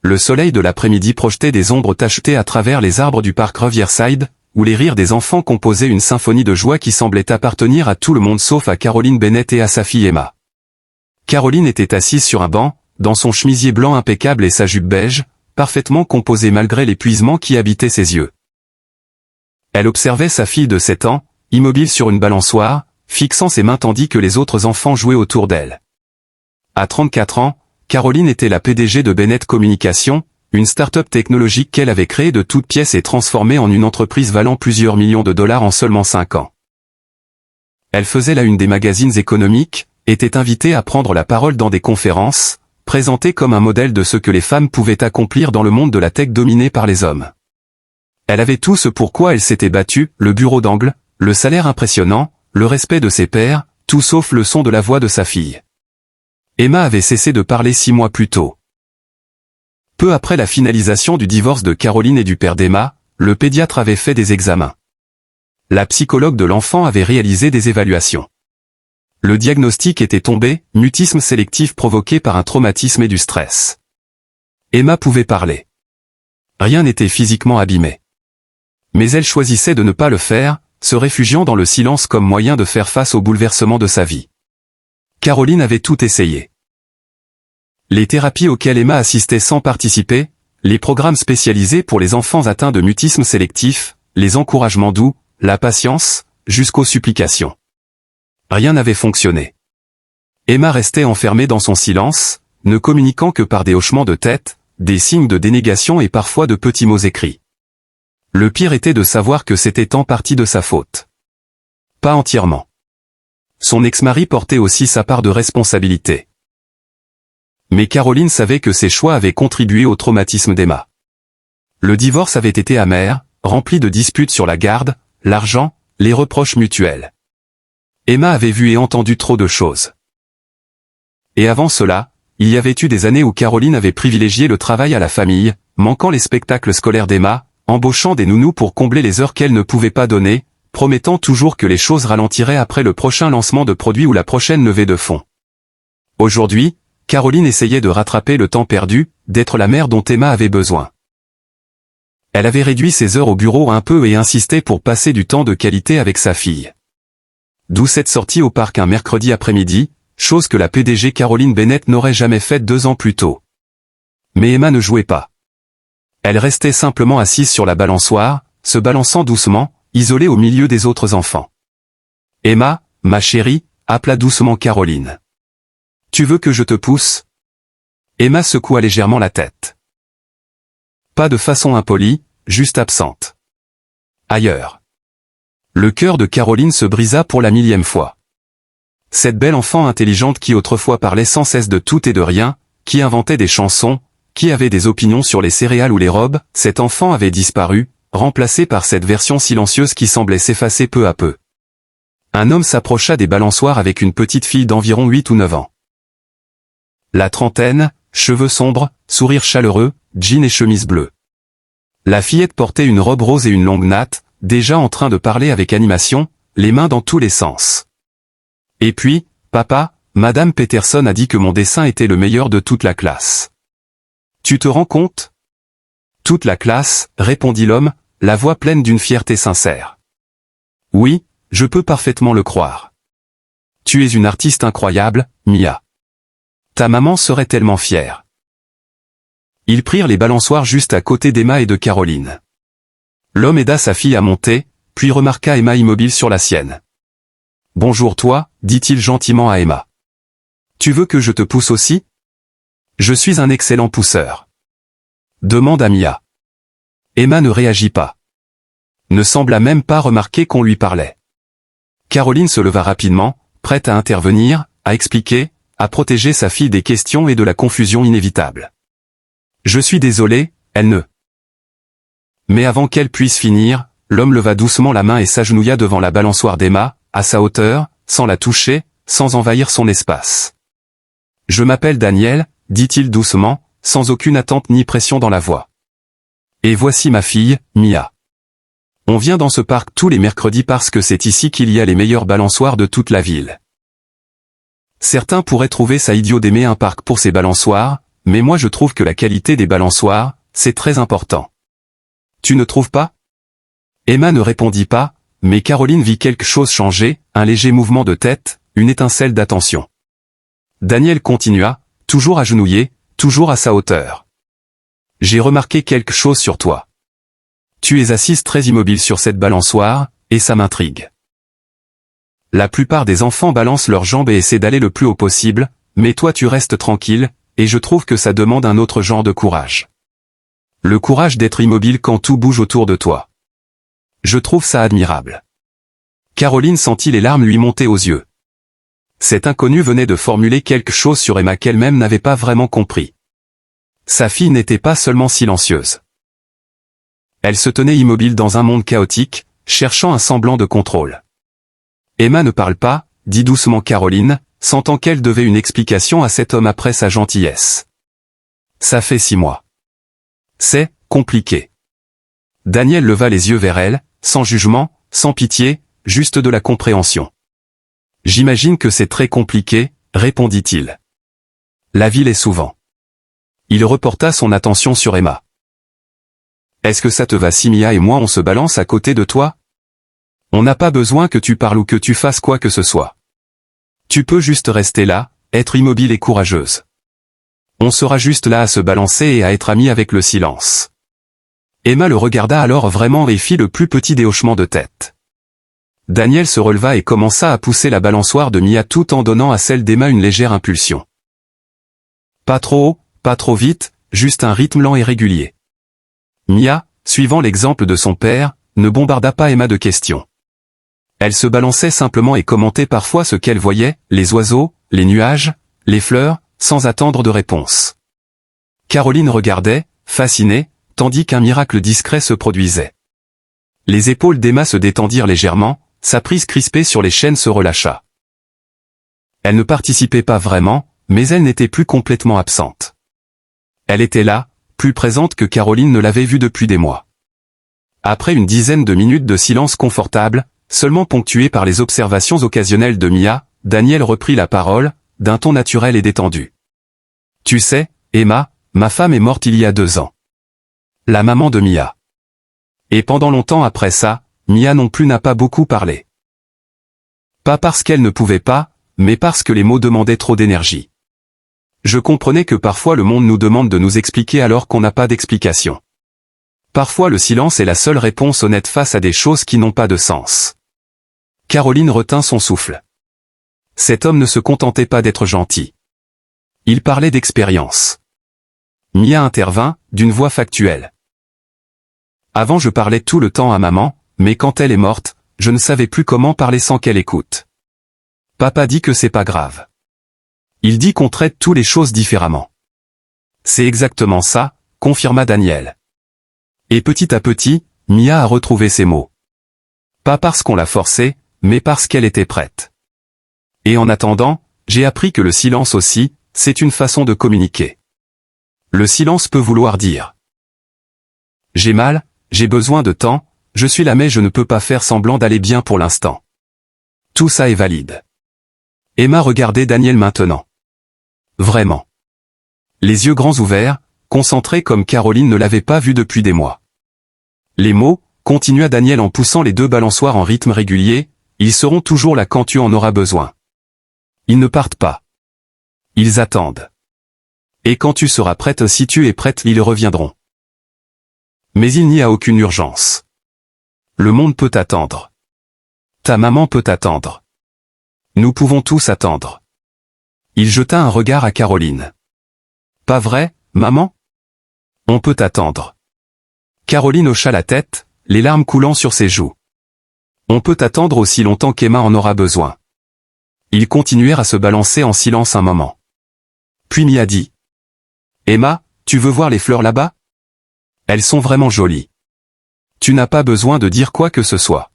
le soleil de l'après-midi projetait des ombres tachetées à travers les arbres du parc Riverside, où les rires des enfants composaient une symphonie de joie qui semblait appartenir à tout le monde sauf à Caroline Bennett et à sa fille Emma. Caroline était assise sur un banc, dans son chemisier blanc impeccable et sa jupe beige, parfaitement composée malgré l'épuisement qui habitait ses yeux. Elle observait sa fille de 7 ans, immobile sur une balançoire, fixant ses mains tandis que les autres enfants jouaient autour d'elle. À 34 ans, Caroline était la PDG de Bennett Communications, une start-up technologique qu'elle avait créée de toutes pièces et transformée en une entreprise valant plusieurs millions de dollars en seulement 5 ans. Elle faisait la une des magazines économiques, était invitée à prendre la parole dans des conférences, présentée comme un modèle de ce que les femmes pouvaient accomplir dans le monde de la tech dominé par les hommes. Elle avait tout ce pourquoi elle s'était battue, le bureau d'angle, le salaire impressionnant, le respect de ses pairs, tout sauf le son de la voix de sa fille. Emma avait cessé de parler 6 mois plus tôt. Peu après la finalisation du divorce de Caroline et du père d'Emma, le pédiatre avait fait des examens. La psychologue de l'enfant avait réalisé des évaluations. Le diagnostic était tombé, mutisme sélectif provoqué par un traumatisme et du stress. Emma pouvait parler. Rien n'était physiquement abîmé. Mais elle choisissait de ne pas le faire, se réfugiant dans le silence comme moyen de faire face au bouleversement de sa vie. Caroline avait tout essayé. Les thérapies auxquelles Emma assistait sans participer, les programmes spécialisés pour les enfants atteints de mutisme sélectif, les encouragements doux, la patience, jusqu'aux supplications. Rien n'avait fonctionné. Emma restait enfermée dans son silence, ne communiquant que par des hochements de tête, des signes de dénégation et parfois de petits mots écrits. Le pire était de savoir que c'était en partie de sa faute. Pas entièrement. Son ex-mari portait aussi sa part de responsabilité. Mais Caroline savait que ses choix avaient contribué au traumatisme d'Emma. Le divorce avait été amer, rempli de disputes sur la garde, l'argent, les reproches mutuels. Emma avait vu et entendu trop de choses. Et avant cela, il y avait eu des années où Caroline avait privilégié le travail à la famille, manquant les spectacles scolaires d'Emma, embauchant des nounous pour combler les heures qu'elle ne pouvait pas donner, promettant toujours que les choses ralentiraient après le prochain lancement de produit ou la prochaine levée de fonds. Aujourd'hui, Caroline essayait de rattraper le temps perdu, d'être la mère dont Emma avait besoin. Elle avait réduit ses heures au bureau un peu et insistait pour passer du temps de qualité avec sa fille. D'où cette sortie au parc un mercredi après-midi, chose que la PDG Caroline Bennett n'aurait jamais faite 2 ans plus tôt. Mais Emma ne jouait pas. Elle restait simplement assise sur la balançoire, se balançant doucement, isolée au milieu des autres enfants. Emma, ma chérie, appela doucement Caroline. Tu veux que je te pousse? Emma secoua légèrement la tête. Pas de façon impolie, juste absente. Ailleurs. Le cœur de Caroline se brisa pour la 1000e fois. Cette belle enfant intelligente qui autrefois parlait sans cesse de tout et de rien, qui inventait des chansons, qui avait des opinions sur les céréales ou les robes, cet enfant avait disparu, remplacé par cette version silencieuse qui semblait s'effacer peu à peu. Un homme s'approcha des balançoires avec une petite fille d'environ 8 ou 9 ans. La trentaine, cheveux sombres, sourire chaleureux, jean et chemise bleue. La fillette portait une robe rose et une longue natte, déjà en train de parler avec animation, les mains dans tous les sens. Et puis, papa, Madame Peterson a dit que mon dessin était le meilleur de toute la classe. Tu te rends compte? Toute la classe, répondit l'homme, la voix pleine d'une fierté sincère. Oui, je peux parfaitement le croire. Tu es une artiste incroyable, Mia. Ta maman serait tellement fière. Ils prirent les balançoires juste à côté d'Emma et de Caroline. L'homme aida sa fille à monter, puis remarqua Emma immobile sur la sienne. « Bonjour toi, dit-il gentiment à Emma. Tu veux que je te pousse aussi? Je suis un excellent pousseur. Demanda Mia. Emma ne réagit pas. Ne sembla même pas remarquer qu'on lui parlait. Caroline se leva rapidement, prête à intervenir, à expliquer, à protéger sa fille des questions et de la confusion inévitable. Je suis désolé, elle ne... Mais avant qu'elle puisse finir, l'homme leva doucement la main et s'agenouilla devant la balançoire d'Emma, à sa hauteur, sans la toucher, sans envahir son espace. « Je m'appelle Daniel, dit-il doucement, sans aucune attente ni pression dans la voix. Et voici ma fille, Mia. On vient dans ce parc tous les mercredis parce que c'est ici qu'il y a les meilleures balançoires de toute la ville. Certains pourraient trouver ça idiot d'aimer un parc pour ses balançoires, mais moi je trouve que la qualité des balançoires, c'est très important. Tu ne trouves pas? Emma ne répondit pas, mais Caroline vit quelque chose changer, un léger mouvement de tête, une étincelle d'attention. Daniel continua, toujours agenouillé, toujours à sa hauteur. J'ai remarqué quelque chose sur toi. Tu es assise très immobile sur cette balançoire, et ça m'intrigue. La plupart des enfants balancent leurs jambes et essaient d'aller le plus haut possible, mais toi tu restes tranquille, et je trouve que ça demande un autre genre de courage. Le courage d'être immobile quand tout bouge autour de toi. Je trouve ça admirable. Caroline sentit les larmes lui monter aux yeux. Cet inconnu venait de formuler quelque chose sur Emma qu'elle-même n'avait pas vraiment compris. Sa fille n'était pas seulement silencieuse. Elle se tenait immobile dans un monde chaotique, cherchant un semblant de contrôle. Emma ne parle pas, dit doucement Caroline, sentant qu'elle devait une explication à cet homme après sa gentillesse. Ça fait 6 mois. C'est compliqué. Daniel leva les yeux vers elle, sans jugement, sans pitié, juste de la compréhension. J'imagine que c'est très compliqué, répondit-il. La vie l'est souvent. Il reporta son attention sur Emma. Est-ce que ça te va si Mia et moi on se balance à côté de toi? On n'a pas besoin que tu parles ou que tu fasses quoi que ce soit. Tu peux juste rester là, être immobile et courageuse. On sera juste là à se balancer et à être amis avec le silence. Emma le regarda alors vraiment et fit le plus petit des hochements de tête. Daniel se releva et commença à pousser la balançoire de Mia tout en donnant à celle d'Emma une légère impulsion. Pas trop haut, pas trop vite, juste un rythme lent et régulier. Mia, suivant l'exemple de son père, ne bombarda pas Emma de questions. Elle se balançait simplement et commentait parfois ce qu'elle voyait, les oiseaux, les nuages, les fleurs, sans attendre de réponse. Caroline regardait, fascinée, tandis qu'un miracle discret se produisait. Les épaules d'Emma se détendirent légèrement, sa prise crispée sur les chaînes se relâcha. Elle ne participait pas vraiment, mais elle n'était plus complètement absente. Elle était là, plus présente que Caroline ne l'avait vue depuis des mois. Après une dizaine de minutes de silence confortable, seulement ponctué par les observations occasionnelles de Mia, Daniel reprit la parole, d'un ton naturel et détendu. Tu sais, Emma, ma femme est morte il y a 2 ans. La maman de Mia. Et pendant longtemps après ça, Mia non plus n'a pas beaucoup parlé. Pas parce qu'elle ne pouvait pas, mais parce que les mots demandaient trop d'énergie. Je comprenais que parfois le monde nous demande de nous expliquer alors qu'on n'a pas d'explication. Parfois le silence est la seule réponse honnête face à des choses qui n'ont pas de sens. Caroline retint son souffle. Cet homme ne se contentait pas d'être gentil. Il parlait d'expérience. Mia intervint, d'une voix factuelle. Avant je parlais tout le temps à maman, mais quand elle est morte, je ne savais plus comment parler sans qu'elle écoute. Papa dit que c'est pas grave. Il dit qu'on traite toutes les choses différemment. C'est exactement ça, confirma Daniel. Et petit à petit, Mia a retrouvé ses mots. Pas parce qu'on l'a forcée, mais parce qu'elle était prête. Et en attendant, j'ai appris que le silence aussi, c'est une façon de communiquer. Le silence peut vouloir dire. J'ai mal, j'ai besoin de temps, je suis là mais je ne peux pas faire semblant d'aller bien pour l'instant. Tout ça est valide. Emma regardait Daniel maintenant. Vraiment. Les yeux grands ouverts, concentrés comme Caroline ne l'avait pas vu depuis des mois. Les mots, continua Daniel en poussant les 2 balançoires en rythme régulier, ils seront toujours là quand tu en auras besoin. Ils ne partent pas. Ils attendent. Et quand tu seras prête, si tu es prête, ils reviendront. Mais il n'y a aucune urgence. Le monde peut attendre. Ta maman peut attendre. Nous pouvons tous attendre. Il jeta un regard à Caroline. Pas vrai, maman? On peut attendre. Caroline hocha la tête, les larmes coulant sur ses joues. On peut attendre aussi longtemps qu'Emma en aura besoin. Ils continuèrent à se balancer en silence un moment. Puis Mia dit. Emma, tu veux voir les fleurs là-bas? Elles sont vraiment jolies. Tu n'as pas besoin de dire quoi que ce soit.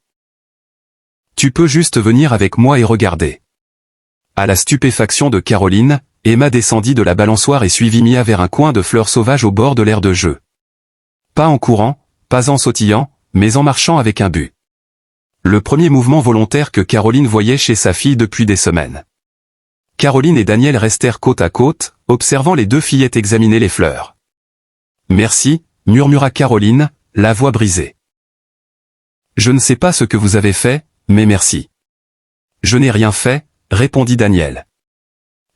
Tu peux juste venir avec moi et regarder. À la stupéfaction de Caroline, Emma descendit de la balançoire et suivit Mia vers un coin de fleurs sauvages au bord de l'aire de jeu. Pas en courant, pas en sautillant, mais en marchant avec un but. Le premier mouvement volontaire que Caroline voyait chez sa fille depuis des semaines. Caroline et Daniel restèrent côte à côte, observant les deux fillettes examiner les fleurs. Merci, murmura Caroline, la voix brisée. Je ne sais pas ce que vous avez fait, mais merci. Je n'ai rien fait, répondit Daniel.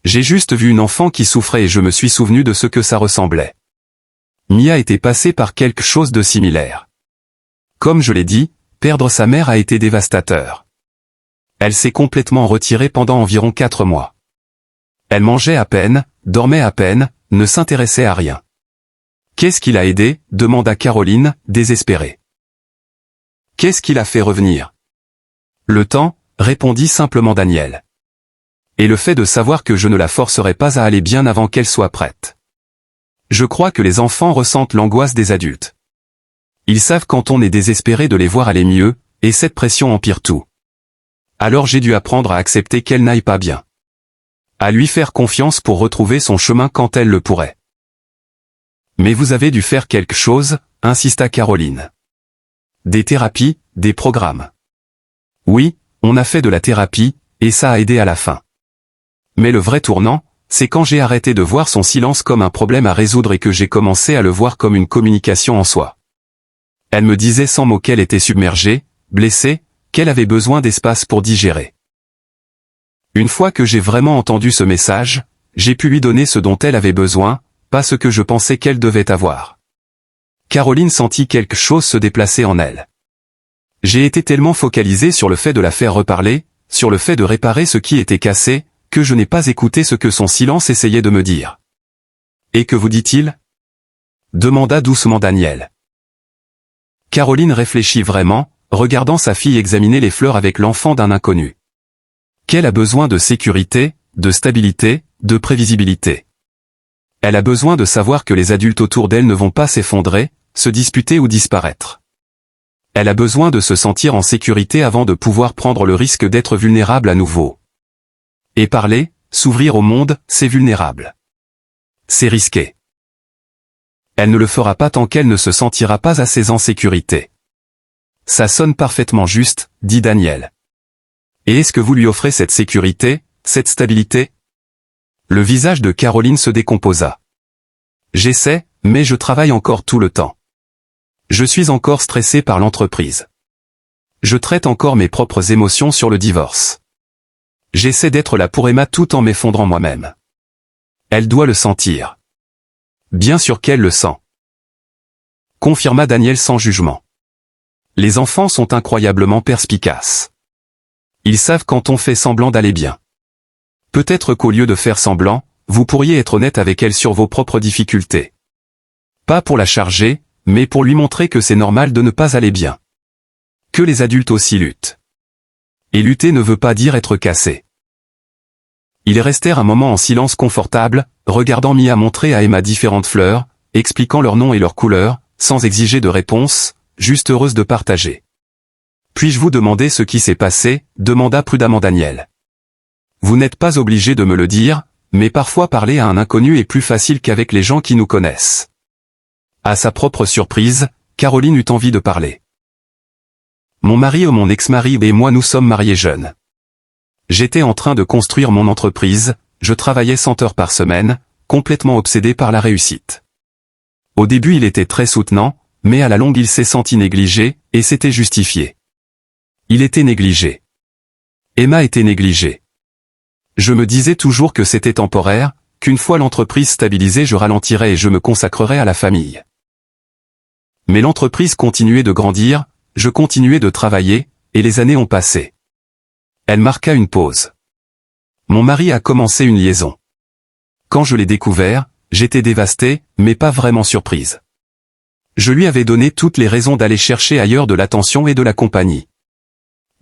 J'ai juste vu une enfant qui souffrait et je me suis souvenu de ce que ça ressemblait. Mia était passée par quelque chose de similaire. Comme je l'ai dit, perdre sa mère a été dévastateur. Elle s'est complètement retirée pendant environ 4 mois. Elle mangeait à peine, dormait à peine, ne s'intéressait à rien. Qu'est-ce qui l'a aidé, demanda Caroline, désespérée. Qu'est-ce qui l'a fait revenir? Le temps, répondit simplement Daniel. Et le fait de savoir que je ne la forcerai pas à aller bien avant qu'elle soit prête. Je crois que les enfants ressentent l'angoisse des adultes. Ils savent quand on est désespéré de les voir aller mieux, et cette pression empire tout. Alors j'ai dû apprendre à accepter qu'elle n'aille pas bien. À lui faire confiance pour retrouver son chemin quand elle le pourrait. Mais vous avez dû faire quelque chose, insista Caroline. Des thérapies, des programmes. Oui, on a fait de la thérapie, et ça a aidé à la fin. Mais le vrai tournant, c'est quand j'ai arrêté de voir son silence comme un problème à résoudre et que j'ai commencé à le voir comme une communication en soi. Elle me disait sans mots qu'elle était submergée, blessée, qu'elle avait besoin d'espace pour digérer. Une fois que j'ai vraiment entendu ce message, j'ai pu lui donner ce dont elle avait besoin, pas ce que je pensais qu'elle devait avoir. Caroline sentit quelque chose se déplacer en elle. J'ai été tellement focalisé sur le fait de la faire reparler, sur le fait de réparer ce qui était cassé, que je n'ai pas écouté ce que son silence essayait de me dire. Et que vous dit-il? Demanda doucement Daniel. Caroline réfléchit vraiment, regardant sa fille examiner les fleurs avec l'enfant d'un inconnu. Qu'elle a besoin de sécurité, de stabilité, de prévisibilité. Elle a besoin de savoir que les adultes autour d'elle ne vont pas s'effondrer, se disputer ou disparaître. Elle a besoin de se sentir en sécurité avant de pouvoir prendre le risque d'être vulnérable à nouveau. Et parler, s'ouvrir au monde, c'est vulnérable. C'est risqué. Elle ne le fera pas tant qu'elle ne se sentira pas assez en sécurité. Ça sonne parfaitement juste, dit Daniel. Et est-ce que vous lui offrez cette sécurité, cette stabilité? Le visage de Caroline se décomposa. J'essaie, mais je travaille encore tout le temps. Je suis encore stressé par l'entreprise. Je traite encore mes propres émotions sur le divorce. J'essaie d'être là pour Emma tout en m'effondrant moi-même. Elle doit le sentir. Bien sûr qu'elle le sent. Confirma Daniel sans jugement. Les enfants sont incroyablement perspicaces. Ils savent quand on fait semblant d'aller bien. Peut-être qu'au lieu de faire semblant, vous pourriez être honnête avec elle sur vos propres difficultés. Pas pour la charger, mais pour lui montrer que c'est normal de ne pas aller bien. Que les adultes aussi luttent. Et lutter ne veut pas dire être cassé. Ils restèrent un moment en silence confortable, regardant Mia montrer à Emma différentes fleurs, expliquant leurs noms et leurs couleurs, sans exiger de réponse, juste heureuse de partager. Puis-je vous demander ce qui s'est passé, demanda prudemment Daniel. Vous n'êtes pas obligé de me le dire, mais parfois parler à un inconnu est plus facile qu'avec les gens qui nous connaissent. À sa propre surprise, Caroline eut envie de parler. Mon mari ou mon ex-mari et moi nous sommes mariés jeunes. J'étais en train de construire mon entreprise, je travaillais 100 heures par semaine, complètement obsédé par la réussite. Au début il était très soutenant, mais à la longue il s'est senti négligé, et c'était justifié. Il était négligé. Emma était négligée. Je me disais toujours que c'était temporaire, qu'une fois l'entreprise stabilisée je ralentirais et je me consacrerais à la famille. Mais l'entreprise continuait de grandir, je continuais de travailler, et les années ont passé. Elle marqua une pause. Mon mari a commencé une liaison. Quand je l'ai découvert, j'étais dévasté, mais pas vraiment surprise. Je lui avais donné toutes les raisons d'aller chercher ailleurs de l'attention et de la compagnie.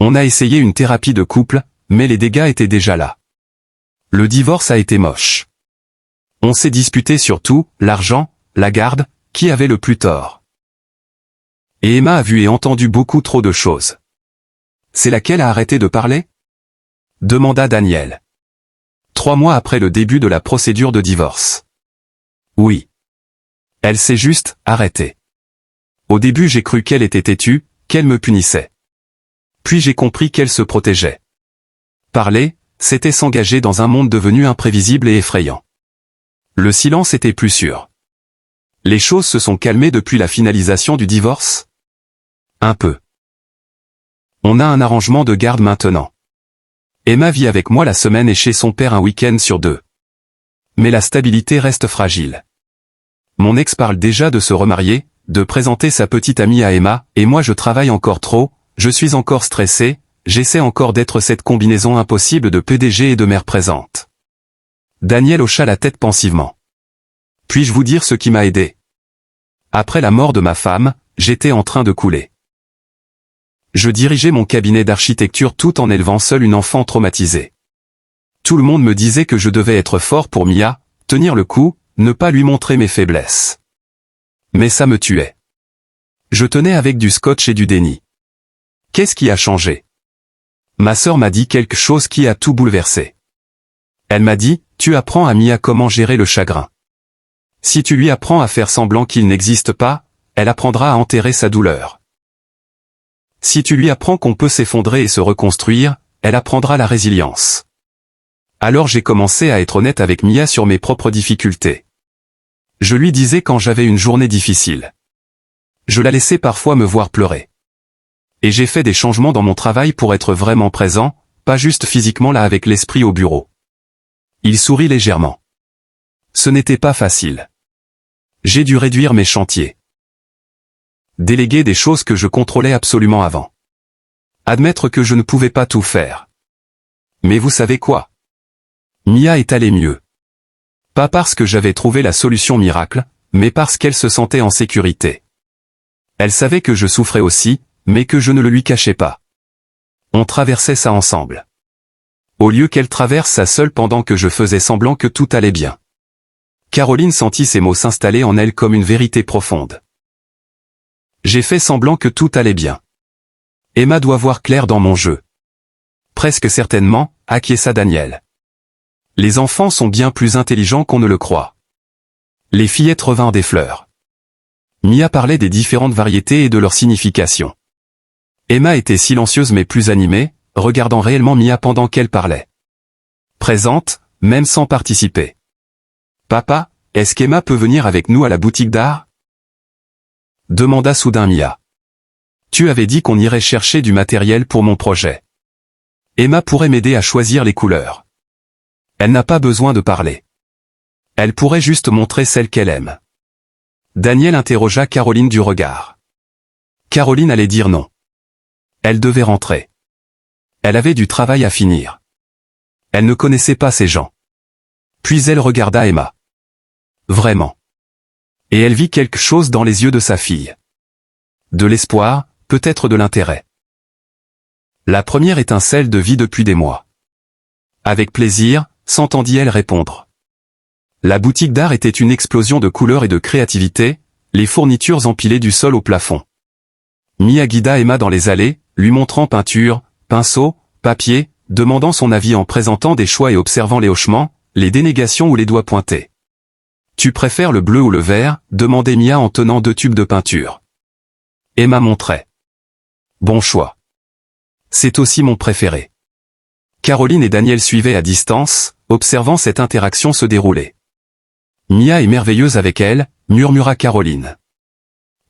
On a essayé une thérapie de couple, mais les dégâts étaient déjà là. Le divorce a été moche. On s'est disputé sur tout, l'argent, la garde, qui avait le plus tort. Et Emma a vu et entendu beaucoup trop de choses. C'est laquelle a arrêté de parler? Demanda Daniel. 3 mois après le début de la procédure de divorce. Oui. Elle s'est juste arrêtée. Au début j'ai cru qu'elle était têtue, qu'elle me punissait. Puis j'ai compris qu'elle se protégeait. Parler, c'était s'engager dans un monde devenu imprévisible et effrayant. Le silence était plus sûr. Les choses se sont calmées depuis la finalisation du divorce? Un peu. On a un arrangement de garde maintenant. Emma vit avec moi la semaine et chez son père un week-end sur 2. Mais la stabilité reste fragile. Mon ex parle déjà de se remarier, de présenter sa petite amie à Emma, et moi je travaille encore trop, je suis encore stressé, j'essaie encore d'être cette combinaison impossible de PDG et de mère présente. Daniel hocha la tête pensivement. Puis-je vous dire ce qui m'a aidé? Après la mort de ma femme, j'étais en train de couler. Je dirigeais mon cabinet d'architecture tout en élevant seul une enfant traumatisée. Tout le monde me disait que je devais être fort pour Mia, tenir le coup, ne pas lui montrer mes faiblesses. Mais ça me tuait. Je tenais avec du scotch et du déni. Qu'est-ce qui a changé? Ma sœur m'a dit quelque chose qui a tout bouleversé. Elle m'a dit, tu apprends à Mia comment gérer le chagrin. Si tu lui apprends à faire semblant qu'il n'existe pas, elle apprendra à enterrer sa douleur. Si tu lui apprends qu'on peut s'effondrer et se reconstruire, elle apprendra la résilience. Alors j'ai commencé à être honnête avec Mia sur mes propres difficultés. Je lui disais quand j'avais une journée difficile. Je la laissais parfois me voir pleurer. Et j'ai fait des changements dans mon travail pour être vraiment présent, pas juste physiquement là avec l'esprit au bureau. Il sourit légèrement. Ce n'était pas facile. J'ai dû réduire mes chantiers. Déléguer des choses que je contrôlais absolument avant. Admettre que je ne pouvais pas tout faire. Mais vous savez quoi? Mia est allée mieux. Pas parce que j'avais trouvé la solution miracle, mais parce qu'elle se sentait en sécurité. Elle savait que je souffrais aussi, mais que je ne le lui cachais pas. On traversait ça ensemble. Au lieu qu'elle traverse ça seule pendant que je faisais semblant que tout allait bien. Caroline sentit ces mots s'installer en elle comme une vérité profonde. J'ai fait semblant que tout allait bien. Emma doit voir clair dans mon jeu. Presque certainement, acquiesça Daniel. Les enfants sont bien plus intelligents qu'on ne le croit. Les fillettes revinrent des fleurs. Mia parlait des différentes variétés et de leur signification. Emma était silencieuse mais plus animée, regardant réellement Mia pendant qu'elle parlait. Présente, même sans participer. Papa, est-ce qu'Emma peut venir avec nous à la boutique d'art? Demanda soudain Mia. Tu avais dit qu'on irait chercher du matériel pour mon projet. Emma pourrait m'aider à choisir les couleurs. Elle n'a pas besoin de parler. Elle pourrait juste montrer celle qu'elle aime. Daniel interrogea Caroline du regard. Caroline allait dire non. Elle devait rentrer. Elle avait du travail à finir. Elle ne connaissait pas ces gens. Puis elle regarda Emma. Vraiment. Et elle vit quelque chose dans les yeux de sa fille. De l'espoir, peut-être de l'intérêt. La première étincelle de vie depuis des mois. Avec plaisir, s'entendit-elle répondre. La boutique d'art était une explosion de couleurs et de créativité, les fournitures empilées du sol au plafond. Mia guida Emma dans les allées, lui montrant peinture, pinceau, papier, demandant son avis en présentant des choix et observant les hochements, les dénégations ou les doigts pointés. Tu préfères le bleu ou le vert? Demandait Mia en tenant 2 tubes de peinture. Emma montrait. Bon choix. C'est aussi mon préféré. Caroline et Daniel suivaient à distance, observant cette interaction se dérouler. Mia est merveilleuse avec elle, murmura Caroline.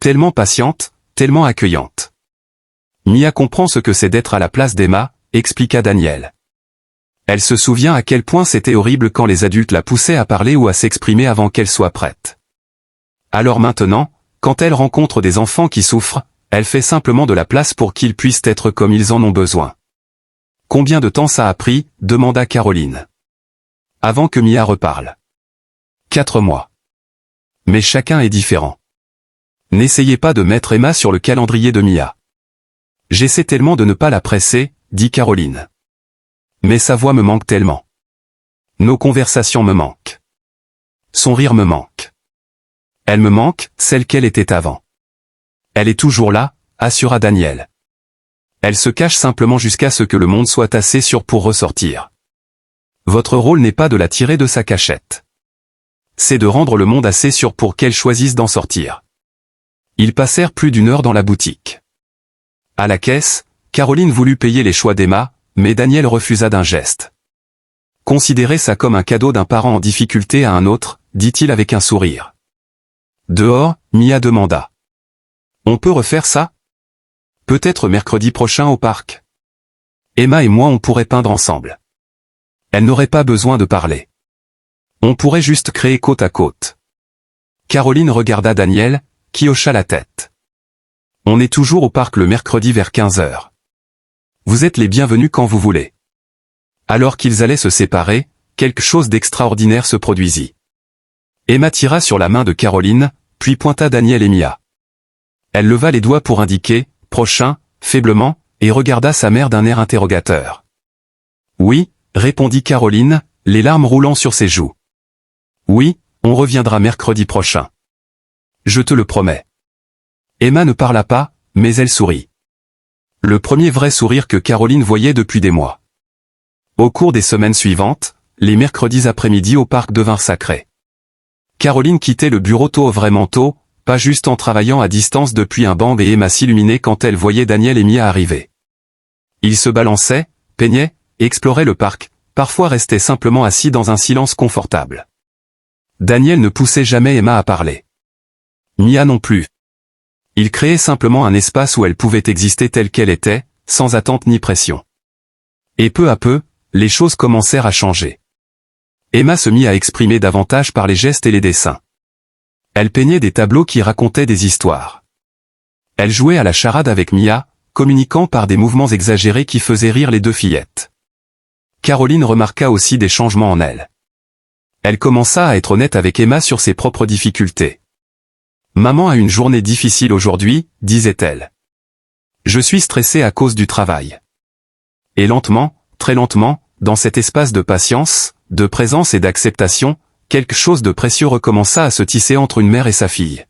Tellement patiente, tellement accueillante. Mia comprend ce que c'est d'être à la place d'Emma, expliqua Daniel. Elle se souvient à quel point c'était horrible quand les adultes la poussaient à parler ou à s'exprimer avant qu'elle soit prête. Alors maintenant, quand elle rencontre des enfants qui souffrent, elle fait simplement de la place pour qu'ils puissent être comme ils en ont besoin. Combien de temps ça a pris? Demanda Caroline. Avant que Mia reparle. 4 mois. Mais chacun est différent. N'essayez pas de mettre Emma sur le calendrier de Mia. J'essaie tellement de ne pas la presser, dit Caroline. Mais sa voix me manque tellement. Nos conversations me manquent. Son rire me manque. Elle me manque, celle qu'elle était avant. Elle est toujours là, assura Daniel. Elle se cache simplement jusqu'à ce que le monde soit assez sûr pour ressortir. Votre rôle n'est pas de la tirer de sa cachette. C'est de rendre le monde assez sûr pour qu'elle choisisse d'en sortir. Ils passèrent plus d'1 heure dans la boutique. À la caisse, Caroline voulut payer les choix d'Emma, mais Daniel refusa d'un geste. Considérez ça comme un cadeau d'un parent en difficulté à un autre, dit-il avec un sourire. Dehors, Mia demanda. On peut refaire ça? Peut-être mercredi prochain au parc. Emma et moi on pourrait peindre ensemble. Elle n'aurait pas besoin de parler. On pourrait juste créer côte à côte. Caroline regarda Daniel, qui hocha la tête. On est toujours au parc le mercredi vers 15 heures. Vous êtes les bienvenus quand vous voulez. Alors qu'ils allaient se séparer, quelque chose d'extraordinaire se produisit. Emma tira sur la main de Caroline, puis pointa Daniel et Mia. Elle leva les doigts pour indiquer « prochain » faiblement, et regarda sa mère d'un air interrogateur. « Oui », répondit Caroline, les larmes roulant sur ses joues. « Oui, on reviendra mercredi prochain. Je te le promets. » Emma ne parla pas, mais elle sourit. Le premier vrai sourire que Caroline voyait depuis des mois. Au cours des semaines suivantes, les mercredis après-midi au parc devinrent sacrés. Caroline quittait le bureau tôt, vraiment tôt, pas juste en travaillant à distance depuis un banc, et Emma s'illuminait quand elle voyait Daniel et Mia arriver. Ils se balançaient, peignaient, exploraient le parc, parfois restaient simplement assis dans un silence confortable. Daniel ne poussait jamais Emma à parler. Mia non plus. Il créait simplement un espace où elle pouvait exister telle qu'elle était, sans attente ni pression. Et peu à peu, les choses commencèrent à changer. Emma se mit à exprimer davantage par les gestes et les dessins. Elle peignait des tableaux qui racontaient des histoires. Elle jouait à la charade avec Mia, communiquant par des mouvements exagérés qui faisaient rire les deux fillettes. Caroline remarqua aussi des changements en elle. Elle commença à être honnête avec Emma sur ses propres difficultés. « Maman a une journée difficile aujourd'hui », disait-elle. « Je suis stressée à cause du travail. » Et lentement, très lentement, dans cet espace de patience, de présence et d'acceptation, quelque chose de précieux recommença à se tisser entre une mère et sa fille.